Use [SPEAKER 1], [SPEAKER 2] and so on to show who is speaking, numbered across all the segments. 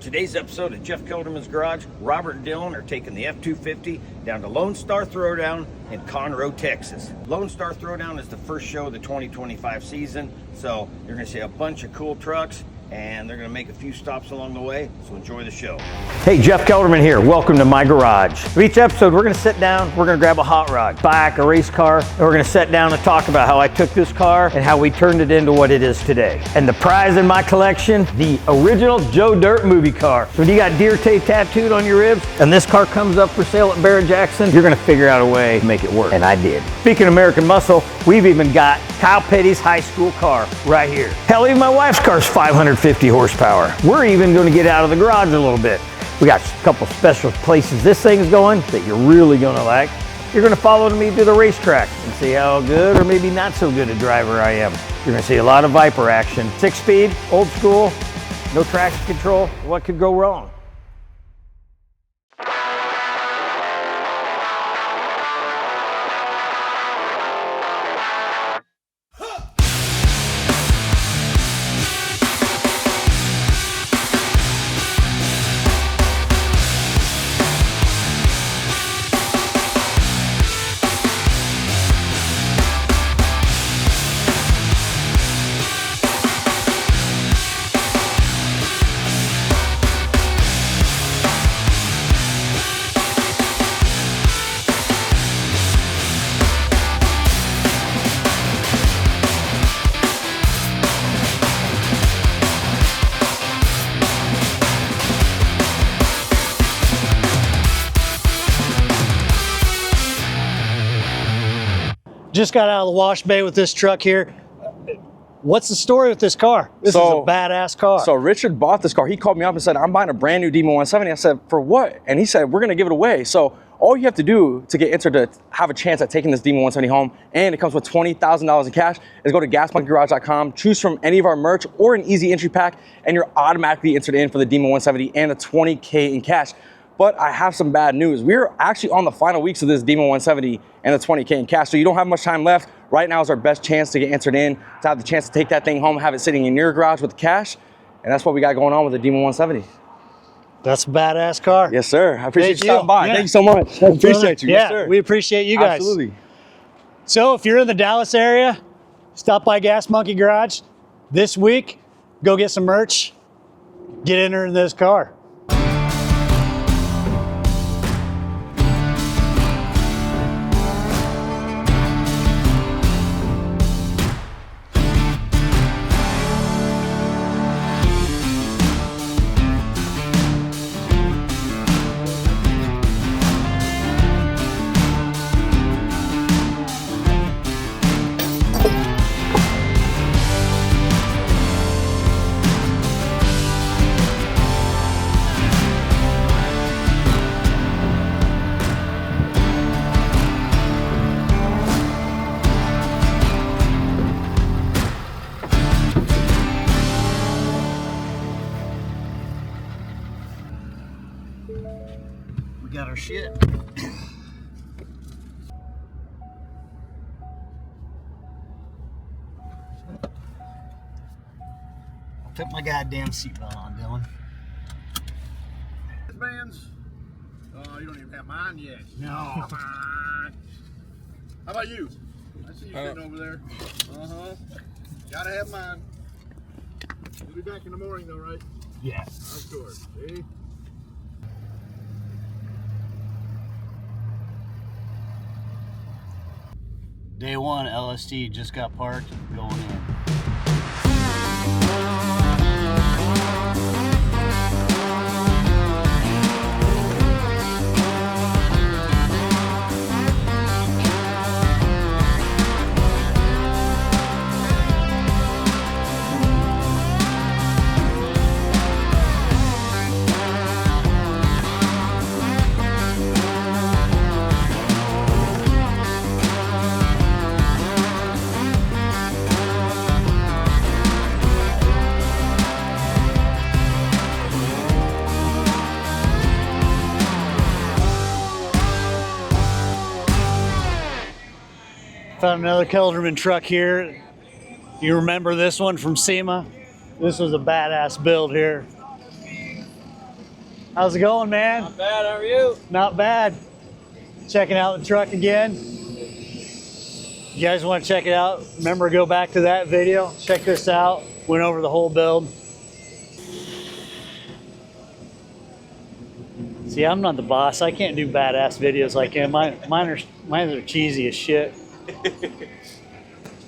[SPEAKER 1] today's episode of Jeff Kelderman's Garage, Robert and Dylan are taking the F-250 down to Lone Star Throwdown in Conroe, Texas. Lone Star Throwdown is the first show of the 2025 season, so you're going to see a bunch of cool trucks, and they're going to make a few stops along the way, so enjoy the show. Hey, Jeff Kelderman here. Welcome to my garage. For each episode, we're going to sit down, we're going to grab a hot rod, bike, a race car, and we're going to sit down and talk about how I took this car and how we turned it into what it is today. And the prize in my collection, the original Joe Dirt movie car. So when you got deer tape tattooed on your ribs and this car comes up for sale at Barrett-Jackson, you're going to figure out a way to make it work. And I did. Speaking of American muscle, we've even got Kyle Petty's high school car right here. Hell, even my wife's car's 550 horsepower. We're even going to get out of the garage a little bit. We got a couple special places this thing's going that you're really going to like. You're going to follow me to the racetrack and see how good or maybe not so good a driver I am. You're going to see a lot of Viper action. 6-speed, old school, no traction control. What could go wrong?
[SPEAKER 2] Just got out of the wash bay with this truck here. What's the story with this car? This is a badass car.
[SPEAKER 3] So Richard bought this car. He called me up and said, I'm buying a brand new Demon 170. I said, for what? And he said, we're going to give it away. So all you have to do to get entered to have a chance at taking this Demon 170 home, and it comes with $20,000 in cash, is go to gasmonkeygarage.com, choose from any of our merch or an easy entry pack, and you're automatically entered in for the Demon 170 and the $20K in cash. But I have some bad news. We're actually on the final weeks of this Demon 170 and the $20K in cash, so you don't have much time left. Right now is our best chance to get entered in, to have the chance to take that thing home, have it sitting in your garage with the cash, and that's what we got going on with the Demon 170.
[SPEAKER 2] That's a badass car.
[SPEAKER 3] Yes, sir. I appreciate
[SPEAKER 2] Thank
[SPEAKER 3] you stopping by.
[SPEAKER 2] Yeah.
[SPEAKER 3] Thank you so much. I appreciate you.
[SPEAKER 2] Yeah,
[SPEAKER 3] yes, sir.
[SPEAKER 2] We appreciate you guys.
[SPEAKER 3] Absolutely.
[SPEAKER 2] So if you're in the Dallas area, stop by Gas Monkey Garage this week, go get some merch, get entered in this car. We got our shit. I'll put my goddamn seatbelt on, Dylan.
[SPEAKER 4] Bands? Oh, you don't even have mine yet.
[SPEAKER 2] No.
[SPEAKER 4] Come on. How about you? I see you sitting over there. Uh-huh. Gotta have mine. We'll be back in the morning though, right?
[SPEAKER 2] Yes.
[SPEAKER 4] Of course. See?
[SPEAKER 2] Day one, LST just got parked, going in. Found another Kelderman truck here. You remember this one from SEMA? This was a badass build here. How's it going, man?
[SPEAKER 5] Not bad, how are you?
[SPEAKER 2] Not bad. Checking out the truck again. You guys want to check it out? Remember, go back to that video. Check this out. Went over the whole build. See, I'm not the boss. I can't do badass videos like him. Mine are cheesy as shit.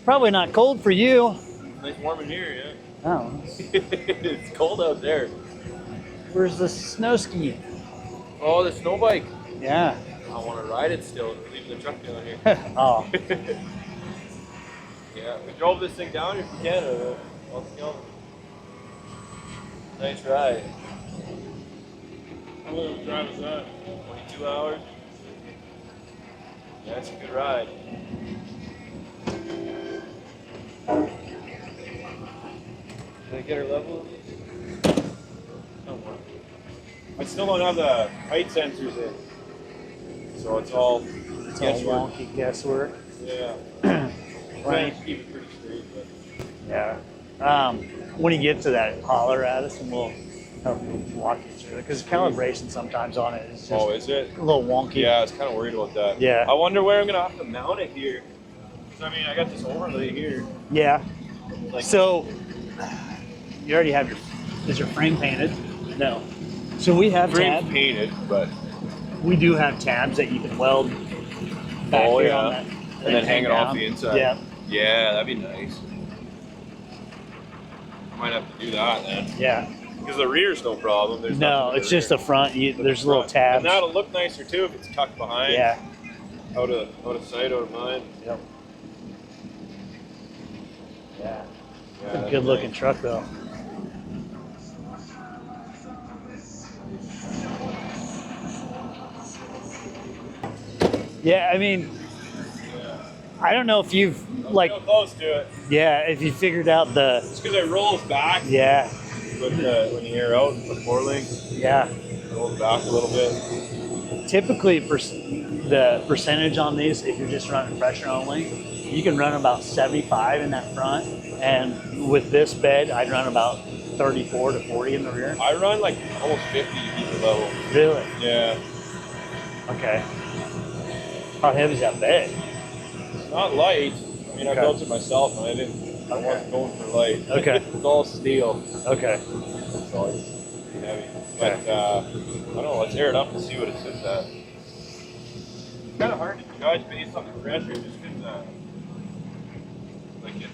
[SPEAKER 2] Probably not cold for you.
[SPEAKER 5] Nice warm in here, yeah.
[SPEAKER 2] Oh,
[SPEAKER 5] It's cold out there.
[SPEAKER 2] where's the snow ski?
[SPEAKER 5] Oh, the snow bike.
[SPEAKER 2] Yeah.
[SPEAKER 5] I want to ride it still. We're leaving the truck down here.
[SPEAKER 2] Oh,
[SPEAKER 5] Yeah, we drove this thing down here from Canada. Oskaloosa. Nice ride.
[SPEAKER 4] How long of a drive is that?
[SPEAKER 5] 22 hours. Yeah, it's a good ride. Did I get her level? Somewhere. I still don't have the height sensors in. So it's all
[SPEAKER 2] it's all
[SPEAKER 5] guesswork.
[SPEAKER 2] wonky guesswork.
[SPEAKER 5] Yeah.
[SPEAKER 2] Right.
[SPEAKER 5] Trying to keep it pretty straight, but
[SPEAKER 2] Yeah. When you get to that, holler at us and we'll help you walk you through it. Because calibration sometimes on it is just
[SPEAKER 5] oh, is it?
[SPEAKER 2] a little wonky.
[SPEAKER 5] Yeah, I was kind of worried about that.
[SPEAKER 2] Yeah.
[SPEAKER 5] I wonder where I'm gonna have to mount it here. 'Cause, I mean, I got this overlay here.
[SPEAKER 2] Yeah.
[SPEAKER 5] Like,
[SPEAKER 2] So you already have is your frame painted? No. So we have
[SPEAKER 5] frame's
[SPEAKER 2] tabs.
[SPEAKER 5] painted, but
[SPEAKER 2] We do have tabs that you can weld back
[SPEAKER 5] Oh,
[SPEAKER 2] here
[SPEAKER 5] yeah.
[SPEAKER 2] on that.
[SPEAKER 5] And then hang it off
[SPEAKER 2] down.
[SPEAKER 5] the inside.
[SPEAKER 2] Yeah.
[SPEAKER 5] Yeah, that'd be nice. Might have to do that then.
[SPEAKER 2] Yeah.
[SPEAKER 5] Because the rear's no problem. There's
[SPEAKER 2] No,
[SPEAKER 5] nothing in
[SPEAKER 2] it's just the
[SPEAKER 5] rear.
[SPEAKER 2] front.
[SPEAKER 5] But
[SPEAKER 2] There's
[SPEAKER 5] the
[SPEAKER 2] little
[SPEAKER 5] front.
[SPEAKER 2] tabs.
[SPEAKER 5] And that'll look nicer too if it's tucked behind.
[SPEAKER 2] Yeah.
[SPEAKER 5] Out of sight, out of mind.
[SPEAKER 2] Yep. Yeah.
[SPEAKER 5] Yeah,
[SPEAKER 2] It's a
[SPEAKER 5] that'd
[SPEAKER 2] good
[SPEAKER 5] be
[SPEAKER 2] looking
[SPEAKER 5] nice.
[SPEAKER 2] truck though. Yeah, I mean, I don't know if you've like,
[SPEAKER 5] Real close to it.
[SPEAKER 2] yeah, if you figured out the,
[SPEAKER 5] It's because it rolls back
[SPEAKER 2] yeah,
[SPEAKER 5] when you air out with 4 links.
[SPEAKER 2] yeah.
[SPEAKER 5] It rolls back a little bit.
[SPEAKER 2] Typically, the percentage on these, if you're just running pressure only, you can run about 75 in that front, and with this bed, I'd run about 34 to 40 in the rear.
[SPEAKER 5] I run like almost 50 to keep it level.
[SPEAKER 2] Really?
[SPEAKER 5] Yeah.
[SPEAKER 2] Okay. How heavy is that bed?
[SPEAKER 5] It's not light. I mean, I
[SPEAKER 2] Okay.
[SPEAKER 5] built it myself and I
[SPEAKER 2] Okay.
[SPEAKER 5] wasn't going for light.
[SPEAKER 2] Okay.
[SPEAKER 5] It's all steel.
[SPEAKER 2] Okay.
[SPEAKER 5] So it's pretty heavy. But I don't know, let's air it up and see what it sits at. It's kind of hard to judge based on the pressure just because like it,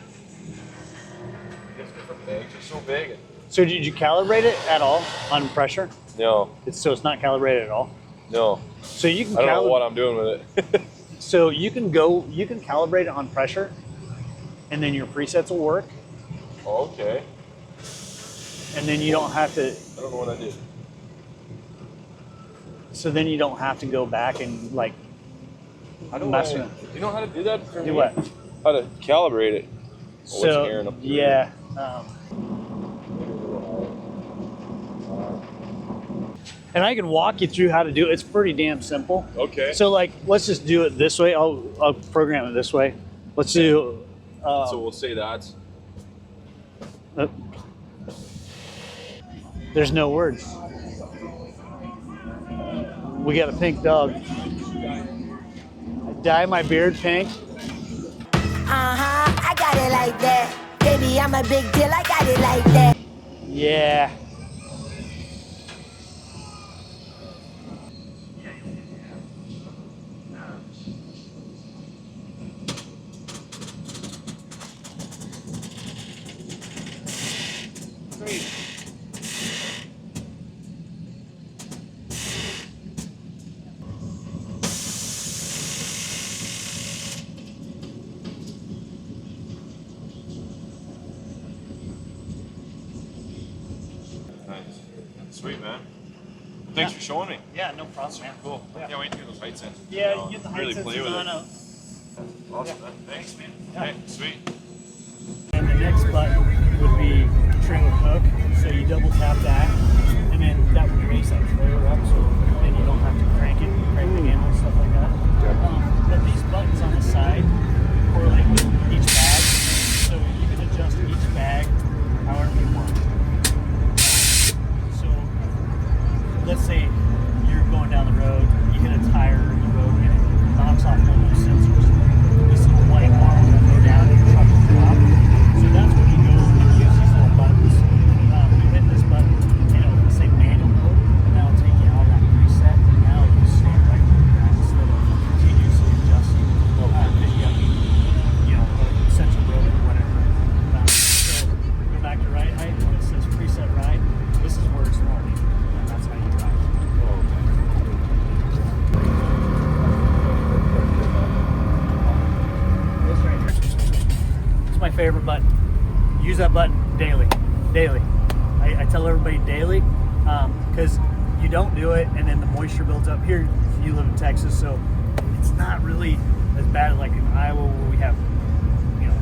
[SPEAKER 5] just because the bags are so big.
[SPEAKER 2] So did you calibrate it at all on pressure?
[SPEAKER 5] No,
[SPEAKER 2] So it's not calibrated at all.
[SPEAKER 5] no.
[SPEAKER 2] So you can
[SPEAKER 5] I don't know what I'm doing with it.
[SPEAKER 2] So you can calibrate it on pressure, and then your presets will work,
[SPEAKER 5] Oh, okay.
[SPEAKER 2] and then you don't have to.
[SPEAKER 5] I don't know what I did.
[SPEAKER 2] So then you don't have to go back and like
[SPEAKER 5] How do
[SPEAKER 2] mess
[SPEAKER 5] I,
[SPEAKER 2] with it.
[SPEAKER 5] you know how to do that for me?
[SPEAKER 2] Do what?
[SPEAKER 5] How to calibrate it. Oh,
[SPEAKER 2] So
[SPEAKER 5] it's airing up there.
[SPEAKER 2] yeah. And I can walk you through how to do it. It's pretty damn simple.
[SPEAKER 5] Okay.
[SPEAKER 2] So like, let's just do it this way. I'll program it this way. Let's do.
[SPEAKER 5] So we'll say that's.
[SPEAKER 2] There's no words. We got a pink dog. I dye my beard pink.
[SPEAKER 6] I got it like that. Baby, I'm a big deal, I got it like that.
[SPEAKER 2] Yeah.
[SPEAKER 5] Nice. Sweet, man. Thanks for showing me.
[SPEAKER 2] Yeah, no problem, man.
[SPEAKER 5] Cool.
[SPEAKER 2] Yeah.
[SPEAKER 5] Can't wait to get those height sensors.
[SPEAKER 2] Yeah,
[SPEAKER 5] I'll
[SPEAKER 2] you get the height
[SPEAKER 5] really
[SPEAKER 2] sensors
[SPEAKER 5] play with
[SPEAKER 2] on
[SPEAKER 5] it.
[SPEAKER 2] out.
[SPEAKER 5] Awesome, man. Thanks, man.
[SPEAKER 2] Yeah.
[SPEAKER 5] Okay, sweet.
[SPEAKER 2] And the next button would be trailer hook. So you double tap that, and then that would raise that trailer up, so then you don't have to crank it, crank the handle, stuff like that. But these buttons on the side correlate with each bag, so you can adjust each bag however you want. So let's say favorite button. Use that button daily. I tell everybody daily, because you don't do it and then the moisture builds up. Here, you live in Texas, so it's not really as bad like in Iowa where we have,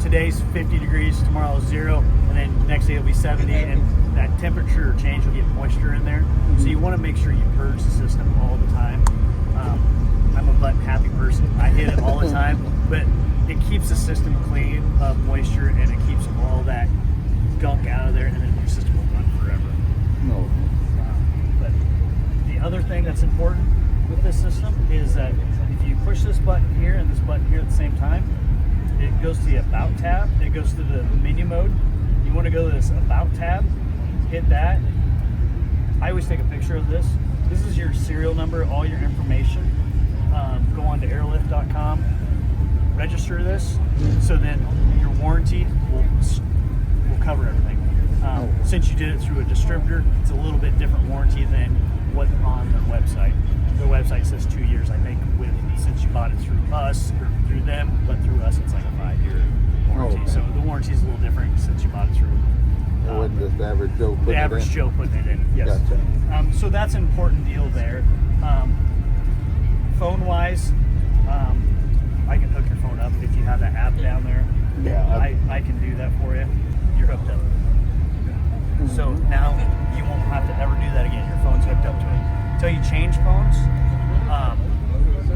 [SPEAKER 2] today's 50 degrees, tomorrow is 0, and then next day it'll be 70, and that temperature change will get moisture in there. So you want to make sure you purge the system all the time. I'm a button happy person. I hit it all the time, but it keeps the system clean of moisture, and it keeps all that gunk out of there, and then your system will run forever.
[SPEAKER 4] No.
[SPEAKER 2] But the other thing that's important with this system is that if you push this button here and this button here at the same time, it goes to the About tab, it goes to the menu mode. You want to go to this About tab, hit that. I always take a picture of this. This is your serial number, all your information. Go on to airlift.com, register this, so then your warranty will cover everything. Since you did it through a distributor, it's a little bit different warranty than what's on their website. Their website says 2 years, I think, since you bought it through us or through them, but through us it's like a 5-year warranty.
[SPEAKER 4] Okay.
[SPEAKER 2] So the warranty is a little different since you bought it through
[SPEAKER 4] What does the average Joe put
[SPEAKER 2] the average Joe putting it in. Yes.
[SPEAKER 4] Gotcha.
[SPEAKER 2] So that's an important deal there. Phone wise, I can hook your phone up if you have that app down there.
[SPEAKER 4] Yeah.
[SPEAKER 2] I can do that for you. You're hooked up. So now you won't have to ever do that again. Your phone's hooked up to it. Until you change phones,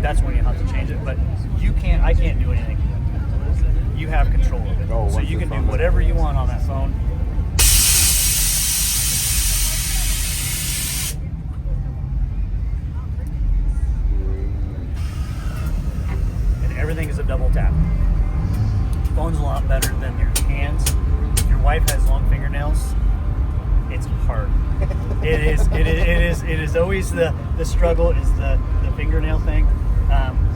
[SPEAKER 2] that's when you have to change it. But I can't do anything. You have control of it. So you can do whatever you want on that phone. Everything is a double tap. Phone's a lot better than your hands. If your wife has long fingernails, it's hard. It is always the struggle is the fingernail thing.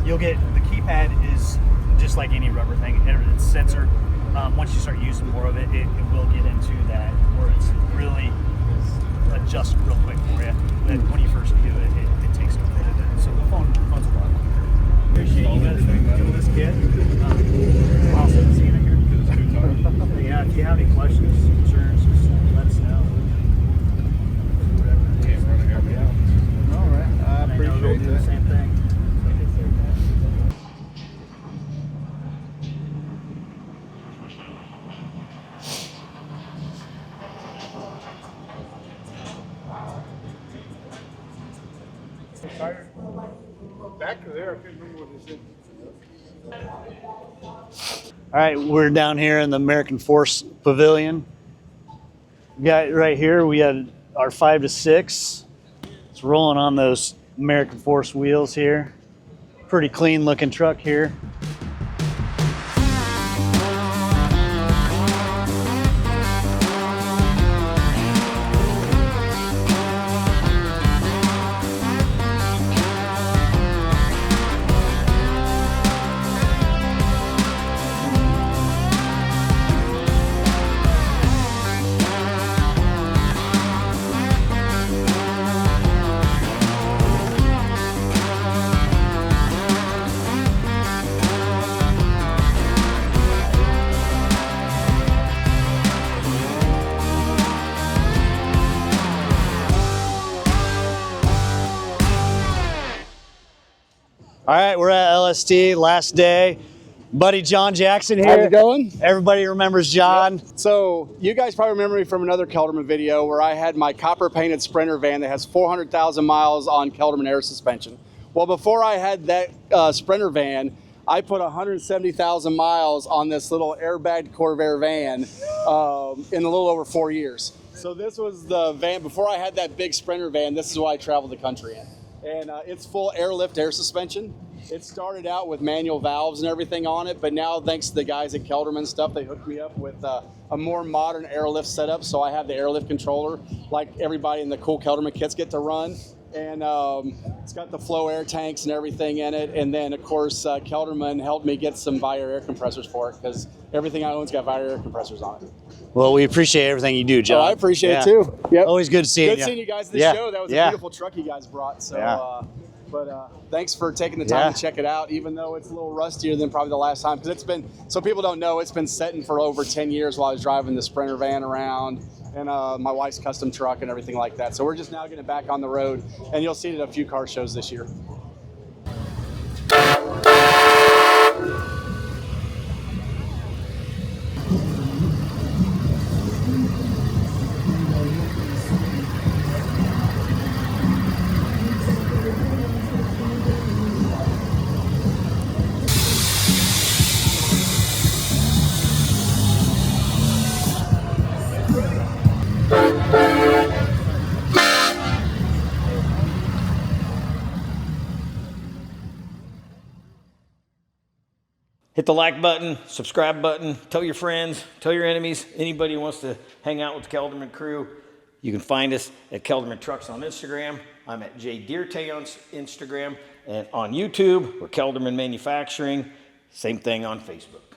[SPEAKER 2] You'll get the keypad is just like any rubber thing. It's sensor. Once you start using more of it, it will get into that where it's really adjust real quick for you. But when you first do it, it takes a bit. So the phone's a lot quicker. Appreciate you guys doing this kit. Awesome seeing it here. Yeah, if you have any questions, concerns, just let us know. All right.
[SPEAKER 4] I
[SPEAKER 2] And know they'll
[SPEAKER 4] appreciate
[SPEAKER 2] do the
[SPEAKER 4] that.
[SPEAKER 2] same thing.
[SPEAKER 4] Back to there, I couldn't remember what they said.
[SPEAKER 2] All right, we're down here in the American Force Pavilion. We got right here, we had our 5 to 6. It's rolling on those American Force wheels here. Pretty clean looking truck here. All right, we're at LST, last day. Buddy John Jackson here.
[SPEAKER 7] How's it going?
[SPEAKER 2] Everybody remembers John.
[SPEAKER 7] So you guys probably remember me from another Kelderman video where I had my copper painted Sprinter van that has 400,000 miles on Kelderman air suspension. Well, before I had that Sprinter van, I put 170,000 miles on this little airbag Corvair van in a little over 4 years. So this was the van, before I had that big Sprinter van, this is what I traveled the country in. And it's full airlift air suspension. It started out with manual valves and everything on it, but now thanks to the guys at Kelderman stuff, they hooked me up with a more modern airlift setup. So I have the airlift controller like everybody in the cool Kelderman kits get to run. And it's got the flow air tanks and everything in it. And then, of course, Kelderman helped me get some Vier air compressors for it because everything I own's got Vier air compressors on it.
[SPEAKER 2] Well, we appreciate everything you do, John.
[SPEAKER 7] Oh, I appreciate it too. Yep.
[SPEAKER 2] Always good seeing you.
[SPEAKER 7] Good seeing you guys at the show. That was a
[SPEAKER 2] Yeah.
[SPEAKER 7] beautiful truck you guys brought. So But thanks for taking the time to check it out, even though it's a little rustier than probably the last time. Because it's been, so people don't know, it's been setting for over 10 years while I was driving the Sprinter van around and my wife's custom truck and everything like that. So we're just now getting it back on the road, and you'll see it at a few car shows this year.
[SPEAKER 1] Hit the like button, subscribe button, tell your friends, tell your enemies, anybody who wants to hang out with the Kelderman crew. You can find us at Kelderman Trucks on Instagram. I'm at jdeerte on Instagram. And on YouTube, we're Kelderman Manufacturing. Same thing on Facebook.